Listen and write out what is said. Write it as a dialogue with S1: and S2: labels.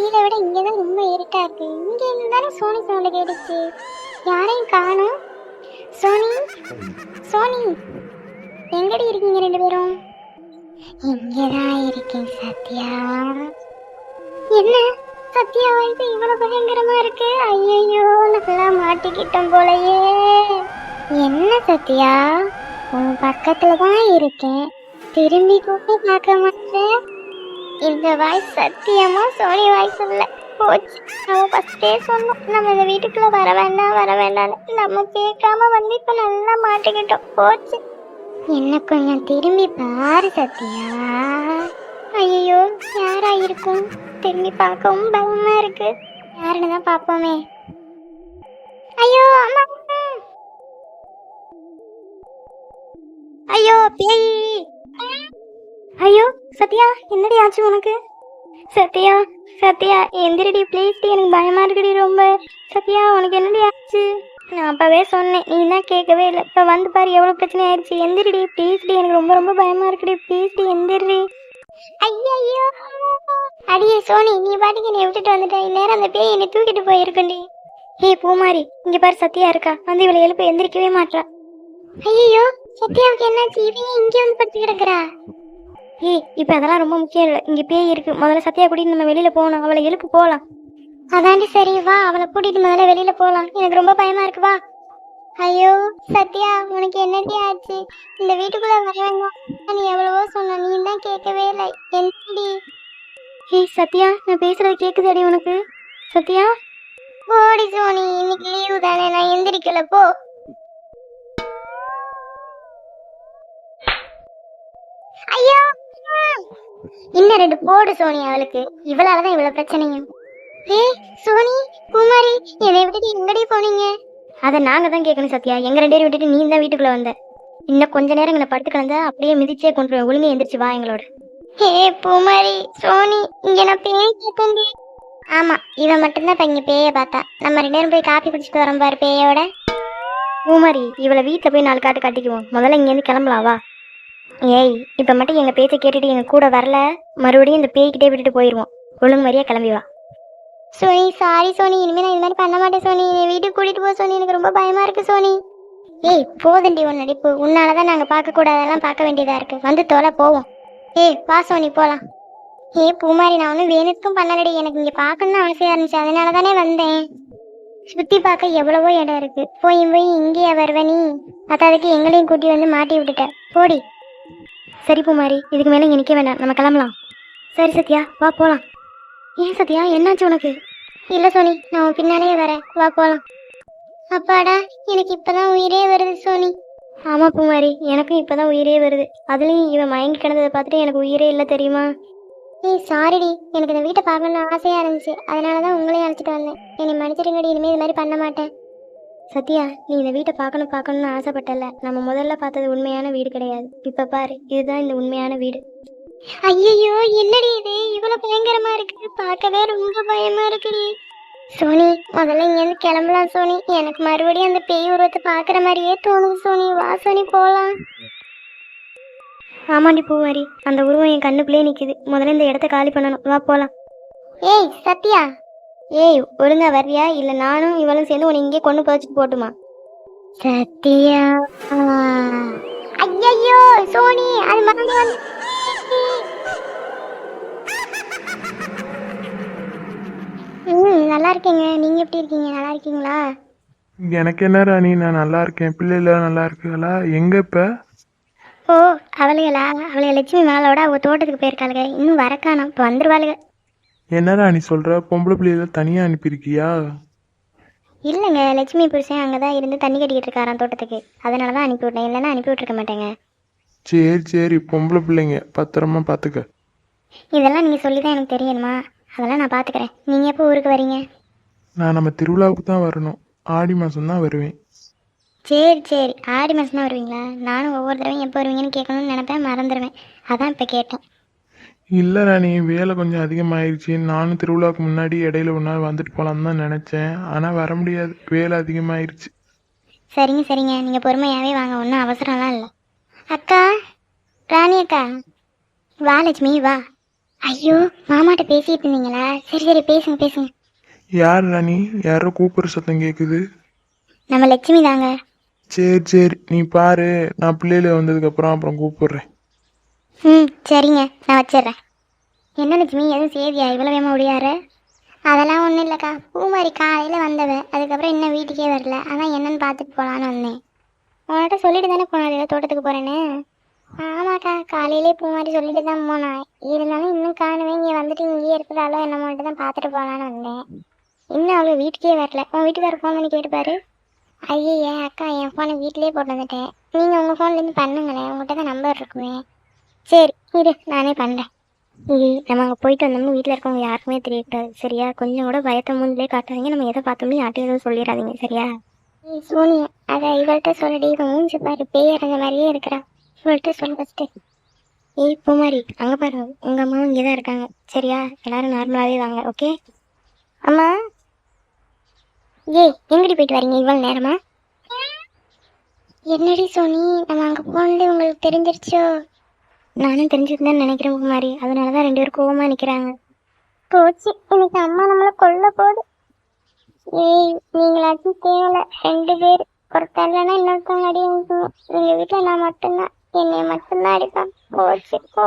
S1: வெளியில விட இங்கதான் ரொம்ப இருட்டா இருக்கு. இங்க இருந்தாலும் சோனி சவுண்ட் கேட்டுச்சு. யாரையும் காணும். சோனி, சோனி, எங்கடி இருக்கீங்க ரெண்டு பேரும்? இங்கதான் இருக்கேன் சத்யா. என்ன சத்யா வாய்ஸ் இவ்வளவு பயங்கரமா இருக்கு? ஐயோ, நல்லா மாட்டிக்கிட்டோம் போலயே. என்ன சத்யா, உன் பக்கத்துலதான் இருக்கேன், திரும்பி கூட பார்க்க மாட்டேன். இந்த வாய்ஸ் சத்தியமா சோனி வாய்ஸ் இல்ல. போச்சு, அவ ஃபர்ஸ்டே சொன்னோம் நம்ம இந்த வீட்டுக்குள்ள வர வேண்டாம் வர வேண்டாம்னு. நம்ம கேட்காம வந்து இப்ப நல்லா மாட்டிக்கிட்டோம். போச்சு. என்ன கொஞ்சம் திரும்பி பாரு சத்யா. ஐயோ, யாரா இருக்கும்? திரும்பி பார்க்கவும் பயமா இருக்கு. யாருன்னு தான் பார்ப்போமே. ஐயோ அம்மா, ஐயோ பேய். ஐயோ சத்யா, என்னடி ஆச்சு உனக்கு? சத்யா, சத்யா எந்திரடி ப்ளீஸ் டி, எனக்கு பயமா இருக்குடி ரொம்ப. சத்யா உனக்கு என்னடி ஆச்சு? நான் அப்பவே சொன்னேன், நீ தான் கேட்கவே இல்லை. இப்போ வந்து பாரு எவ்வளோ பிரச்சனை ஆயிடுச்சு. எந்திரடி ப்ளீஸ் டி, எனக்கு ரொம்ப ரொம்ப பயமா இருக்குடி. ப்ளீஸ் டி எந்திரடி. ஐயோ அடியே சோனி, நீ பாட்டுக்கு என்னை விட்டுட்டு வந்துட்டேன். இந்நேரம் அந்த பேய் என்னை தூக்கிட்டு போயிருக்கண்டி. ஏய் பூமாரி, இங்க பாரு சத்யா இருக்கா. வந்து இவளை எழுப்ப எந்திரிக்கவே மாட்டா. ஐயோ சத்யாவுக்கு என்னாச்சு? இவன் இங்கே வந்து படுத்து கிடக்குறா. ஏய் இப்போ அதெல்லாம் ரொம்ப முக்கியம் இல்லை. இங்கே பேய் இருக்கு. முதல்ல சத்யா கூட்டிட்டு நம்ம வெளியில போகணும். அவளை எழுப்பு போகலாம். அதாண்டி சரி, வா அவளை கூட்டிட்டு முதல்ல வெளியில போகலாம். எனக்கு ரொம்ப பயமா இருக்கு, வா. ஐயோ சத்யா, உனக்கு என்னடி ஆச்சு? இந்த வீட்டுக்குள்ள வரவேங்க. நீ எவ்வளவோ சொன்ன, நீ தான் கேட்கவே இல்லை. என்னடி? ஏய் சத்யா, நான் பேசுறது கேக்குதாடி உனக்கு? சத்யா போடி சோனி, இன்னைக்கு லீவு தானே, நான் எந்திரிக்கல போ. ஐயோ இன்னும் ரெண்டு போடு சோனி அவளுக்கு. இவளாலதான் இவ்வளவு பிரச்சனையும். ஏய் சோனி, குமாரி, என்னை விட்டுட்டு எங்கடி போனீங்க? அதை நாங்க தான் கேட்கணும் சத்யா. எங்க ரெண்டு பேரும் விட்டுட்டு நீ தான் வீட்டுக்குள்ள வந்த. இன்னும் கொஞ்ச நேரம் எங்களை படுத்து கிடந்தா அப்படியே மிதிச்சே கொண்டு ஒழுங்கு எந்திரிச்சு வா எங்களோட. ஹே பூமாரி, சோனி, இங்க நான் பேய் கேட்கண்டி. ஆமா, இவன் மட்டும்தான் இப்ப இங்க பேய பார்த்தா. நம்ம ரெண்டு பேரும் போய் காப்பி குடிச்சிட்டு வரோம் பாரு பேயோட. பூமாரி, இவளை வீட்டுல போய் 4 காட்டு கட்டிக்குவோம். முதல்ல இங்க இருந்து கிளம்பலாம் வா. ஏய் இப்ப மட்டும் எங்க பேச்சை கேட்டுட்டு எங்க கூட வரல, மறுபடியும் இந்த பேய்கிட்டே விட்டுட்டு போயிருவோம். ஒழுங்கு மாதிரியா கிளம்பி வா. சோனி சாரி சோனி, இனிமே நான் இது மாதிரி பண்ண மாட்டேன் சோனி. என்னை வீட்டுக்கு கூட்டிட்டு போ சோனி, எனக்கு ரொம்ப பயமா இருக்கு சோனி. ஏய் போதண்டி உன் நடிப்பு. உன்னாலதான் நாங்க பார்க்க கூடாதெல்லாம் பார்க்க வேண்டியதா இருக்கு. வந்து தோலை போவோம். ஏய் வா சோனி போலாம். ஏய் பூமாரி, நான் ஒன்றும் வேணுக்கும் பண்ணலடி. எனக்கு இங்க பார்க்கணும்னு ஆசையா இருந்துச்சு, அதனால தானே வந்தேன். சுத்தி பார்க்க எவ்வளவோ இடம் இருக்கு. போய் இங்கேயா வருவ நீ? அதுக்கு எங்களையும் கூட்டி வந்து மாட்டி விட்டுட்ட. போடி. சரி பூமாரி, இதுக்கு மேலே இங்கே நிற்க வேண்டாம், நம்ம கிளம்பலாம். சரி சத்யா வா போகலாம். ஏன் சத்யா, என்னாச்சு உனக்கு? இல்லை சோனி, நான் உன் பின்னாலே வரேன், வா போகலாம். அப்பாடா, எனக்கு இப்போதான் உயிரே வருது சோனி. ஆமாம் பூமாரி, எனக்கும் இப்போதான் உயிரே வருது. அதுலேயும் இவன் மயங்கி கிடந்ததை பார்த்துட்டு எனக்கு உயிரே இல்லை தெரியுமா? ஏய் சாரிடி, எனக்கு இந்த வீட்டை பார்க்கணும்னு ஆசையாக இருந்துச்சு, அதனால தான் உங்களையும் அழைச்சிட்டு வந்தேன். என்னை மன்னிச்சிடுங்கடி, இனிமேல் இது மாதிரி பண்ண மாட்டேன். சத்யா, நீ இந்த வீட்டை பார்க்கணும்னு ஆசைப்பட்டல. நம்ம முதல்ல பார்த்தது உண்மையான வீடு கிடையாது. இப்போ பாரு, இதுதான் இந்த உண்மையான வீடு. ஐயோ என்னடி இது இவ்வளவு பயங்கரமா இருக்கு? பார்க்கவே ரொம்ப பயமா இருக்குடி. சோனி முதல்ல இங்கேருந்து கிளம்பலாம் சோனி. எனக்கு மறுபடியும் அந்த பேய் உருவத்தை பார்க்குற மாதிரியே தோணுது சோனி. வா சோனி போகலாம். ஆமாண்டி பூமாரி, அந்த உருவம் என் கண்ணுக்குள்ளே நிற்குது. முதல்ல இந்த இடத்த காலி பண்ணணும், வா போகலாம். ஏய் சத்யா, ஏய் ஒழுங்கா வர்றியா? இல்லை நானும் இவளும் சேர்ந்து உன்னை இங்கே கொண்டு போச்சுட்டு போட்டுமா? சத்யா. ஐயோ சோனி, அது மறந்து வந்து. நல்லா இருக்கீங்க. நீங்க எப்படி இருக்கீங்க? நல்லா இருக்கீங்களா?
S2: எனக்கு என்ன ராணி, நான் நல்லா இருக்கேன். பிள்ளைலாம் நல்லா இருக்குங்களா? எங்க இப்ப?
S1: ஓ அவளுகளா? அவளைய லட்சுமி மேலோட அவ தோட்டத்துக்கு போயிருக்காளுங்க, இன்னும் வரக்கானோம். இப்போ வந்துருவாளுங்க.
S2: என்ன ராணி சொல்ற? பொம்பளை பிள்ளைகள தனியா அனுப்பியிருக்கியா?
S1: இல்லைங்க, லட்சுமி புருஷன் அங்கே தான் இருந்து தண்ணி கட்டிக்கிட்டு இருக்காராம் தோட்டத்துக்கு, அதனால தான் அனுப்பி விட்டேன். இல்லைன்னா அனுப்பி விட்டுருக்க மாட்டேங்க.
S2: சரி சரி, பொம்பளை பிள்ளைங்க பத்திரமா பார்த்துக்க.
S1: இதெல்லாம் நீங்கள் சொல்லி தான் எனக்கு தெரியணுமா? அதெல்லாம் நான் பார்த்துக்கிறேன். நீங்கள் எப்போ ஊருக்கு வரீங்க?
S2: நான் நம்ம திருவிழாவுக்கு தான் வரணும். ஆடி மாதம் தான் வருவேன்.
S1: சரி சரி, ஆடி மாதம் தான் வருவீங்களா? நானும் ஒவ்வொரு தடவையும் எப்போ வருவீங்கன்னு கேட்கணும்னு நினைப்பேன், மறந்துடுவேன். அதான் இப்போ கேட்டேன்.
S2: இல்லை ராணி, வேலை கொஞ்சம் அதிகமாகிடுச்சு. நானும் திருவிழாவுக்கு முன்னாடி இடையில ஒரு நாள் வந்துட்டு போகலான்னு தான் நினச்சேன். ஆனால் வர முடியாது, வேலை அதிகமாகிடுச்சு.
S1: சரிங்க சரிங்க, நீங்கள் பொறுமையாகவே வாங்க, ஒன்றும் அவசரம்லாம் இல்லை. அக்கா, ராணி அக்கா, வா லட்சுமி வா. ஐயோ மாமாட்ட பேசிட்டு இருந்தீங்களா? சரி சரி பேசுங்க பேசுங்க.
S2: யார் ராணி? யாரோ கூப்பிடுற சத்தம் கேட்குது.
S1: நம்ம லட்சுமி தாங்க.
S2: சரி சரி, நீ பாரு, நான் பிள்ளையில வந்ததுக்கப்புறம் அப்புறம் கூப்பிடுறேன்.
S1: சரிங்க, நான் வச்சிடுறேன். என்ன லட்சுமி, எதுவும் சேதியா இவ்வளோ வேகமாக ஒடியார? அதெல்லாம் ஒன்றும் இல்லைக்கா. பூமாரி காலையில் வந்தவ, அதுக்கப்புறம் இன்னும் வீட்டுக்கே வரல. அதான் என்னன்னு பார்த்துட்டு போகலான்னு வந்தேன். உன்கிட்ட சொல்லிட்டு தானே போனாரு தோட்டத்துக்கு போகிறேன்னு. ஆமாக்கா, காலையிலே பூமாரி சொல்லிட்டு தான் போனான். இருந்தாலும் இன்னும் காணுவே, இங்கே வந்துட்டு இங்கேயே இருக்கிறாளோ என்னமோட்டு தான் பார்த்துட்டு போகலான்னு வந்தேன். இன்னும் அவ்வளோ வீட்டுக்கே வரல. உன் வீட்டுக்காரர் ஃபோன் பண்ணி கேட்டுப்பாரு. ஐயே அக்கா, என் ஃபோனை வீட்டிலே போட்டு வந்துட்டேன். நீங்கள் உங்கள் ஃபோன்லேருந்து பண்ணுங்களேன், உங்கள்கிட்ட தான் நம்பர் இருக்குமே. சரி இரு, நானே பண்ணுறேன். நம்ம அங்கே போயிட்டு வந்தோம்னு வீட்டில் இருக்கவங்க யாருக்குமே தெரியக்கூடாது, சரியா? கொஞ்சம் கூட பயத்தை மூஞ்சிலே காட்டாதீங்க. நம்ம எதை பார்த்தோம்னு யார்ட்டையும் எதுவும் சொல்லிடாதீங்க, சரியா? சோனியா, அதை இவள்கிட்ட சொல்லடி. இவன் மூஞ்சி பாரு, பேய் இறந்த மாதிரியே இருக்கிறா. இவள்கிட்ட சொல்ல ஃபஸ்ட்டு. பூமாரி, அங்கே பாரு, உங்கள் அம்மாவும் இங்கே தான் இருக்காங்க, சரியா? எல்லாரும் நார்மலாகவே வாங்க, ஓகே? அம்மா, எங்கடி போயிட்டு வரீங்க இவ்வளோ நேரமா? என்னடி சோனி, நம்ம அங்கே போனது உங்களுக்கு தெரிஞ்சிருச்சோ? நானும் தெரிஞ்சுருந்தேன்னு நினைக்கிறேன் குமாரி. அதனால தான் 2 பேரும் கோவமா நிற்கிறாங்க. போச்சு, இன்னைக்கு அம்மா நம்மளை கொல்ல போடு. நீங்களாச்சும் தேவை 2 பேர். ஒருத்தர்லன்னா இன்னொருத்தவங்க அடி வாங்கிக்கணும். எங்கள் வீட்டில் நான் மட்டும்தான், என்னை மட்டும்தான் அடிப்பான். போச்சு போ.